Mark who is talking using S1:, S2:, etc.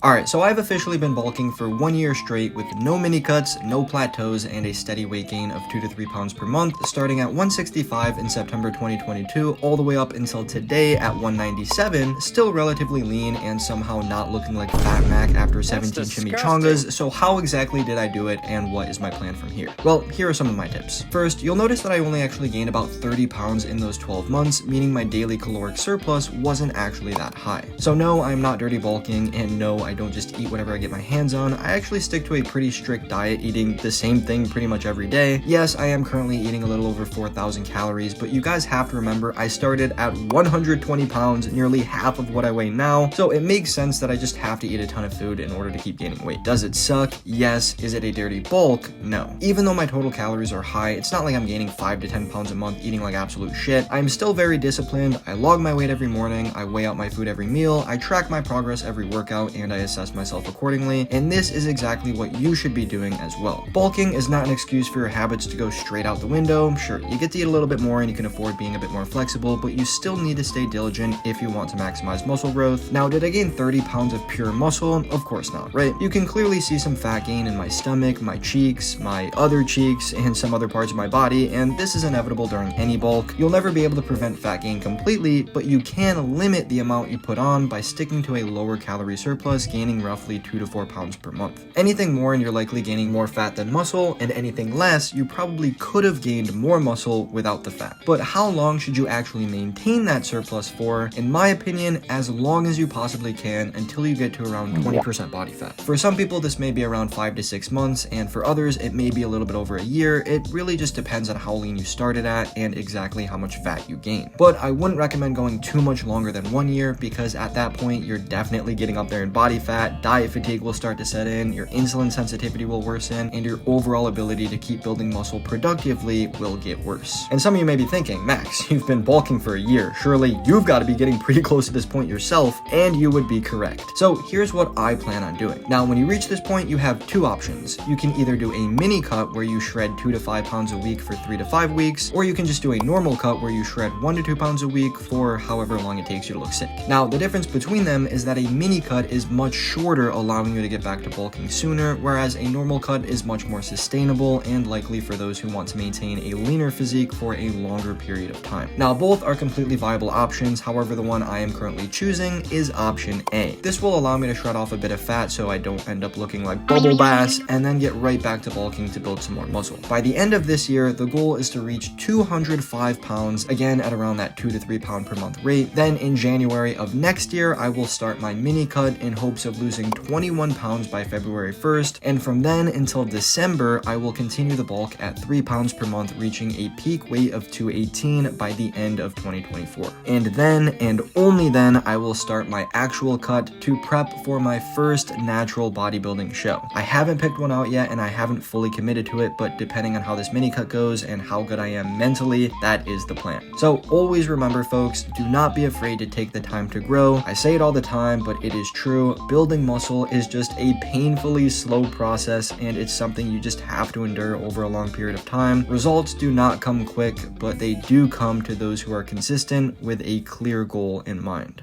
S1: Alright, so I've officially been bulking for 1 year straight with no mini cuts, no plateaus, and a steady weight gain of 2 to 3 pounds per month, starting at 165 in September 2022, all the way up until today at 197, still relatively lean and somehow not looking like Fat Mac after 17 chimichangas. So how exactly did I do it, and what is my plan from here? Well, here are some of my tips. First, you'll notice that I only actually gained about 30 pounds in those 12 months, meaning my daily caloric surplus wasn't actually that high. So no, I'm not dirty bulking, and no, I don't just eat whatever I get my hands on. I actually stick to a pretty strict diet, eating the same thing pretty much every day. Yes, I am currently eating a little over 4,000 calories, but you guys have to remember I started at 120 pounds, nearly half of what I weigh now, so it makes sense that I just have to eat a ton of food in order to keep gaining weight. Does it suck? Yes. Is it a dirty bulk? No. Even though my total calories are high, it's not like I'm gaining 5 to 10 pounds a month eating like absolute shit. I'm still very disciplined. I log my weight every morning, I weigh out my food every meal, I track my progress every workout, and I assess myself accordingly, and this is exactly what you should be doing as well. Bulking is not an excuse for your habits to go straight out the window. Sure, you get to eat a little bit more and you can afford being a bit more flexible, but you still need to stay diligent if you want to maximize muscle growth. Now, did I gain 30 pounds of pure muscle? Of course not, right? You can clearly see some fat gain in my stomach, my cheeks, my other cheeks, and some other parts of my body, and this is inevitable during any bulk. You'll never be able to prevent fat gain completely, but you can limit the amount you put on by sticking to a lower calorie surplus, gaining roughly 2 to 4 pounds per month. Anything more and you're likely gaining more fat than muscle, and anything less, you probably could have gained more muscle without the fat. But how long should you actually maintain that surplus for? In my opinion, as long as you possibly can, until you get to around 20% body fat. For some people, this may be around 5 to 6 months, and for others, it may be a little bit over a year. It really just depends on how lean you started at and exactly how much fat you gain. But I wouldn't recommend going too much longer than 1 year, because at that point, you're definitely getting up there in body fat, diet fatigue will start to set in, your insulin sensitivity will worsen, and your overall ability to keep building muscle productively will get worse. And some of you may be thinking, Max, you've been bulking for a year. Surely you've got to be getting pretty close to this point yourself, and you would be correct. So here's what I plan on doing. Now, when you reach this point, you have two options. You can either do a mini cut where you shred 2 to 5 pounds a week for 3 to 5 weeks, or you can just do a normal cut where you shred 1 to 2 pounds a week for however long it takes you to look sick. Now, the difference between them is that a mini cut is much shorter, allowing you to get back to bulking sooner, whereas a normal cut is much more sustainable and likely for those who want to maintain a leaner physique for a longer period of time. Now, both are completely viable options. However, the one I am currently choosing is option A. This will allow me to shred off a bit of fat so I don't end up looking like bubble bass, and then get right back to bulking to build some more muscle. By the end of this year, the goal is to reach 205 pounds, again at around that 2 to 3 pound per month rate. Then in January of next year, I will start my mini cut in hopes of losing 21 pounds by February 1st, and from then until December, I will continue the bulk at 3 pounds per month, reaching a peak weight of 218 by the end of 2024. And then, and only then, I will start my actual cut to prep for my first natural bodybuilding show. I haven't picked one out yet, and I haven't fully committed to it, but depending on how this mini cut goes and how good I am mentally, that is the plan. So always remember, folks, do not be afraid to take the time to grow. I say it all the time, but it is true. Building muscle is just a painfully slow process, and it's something you just have to endure over a long period of time. Results do not come quick, but they do come to those who are consistent with a clear goal in mind.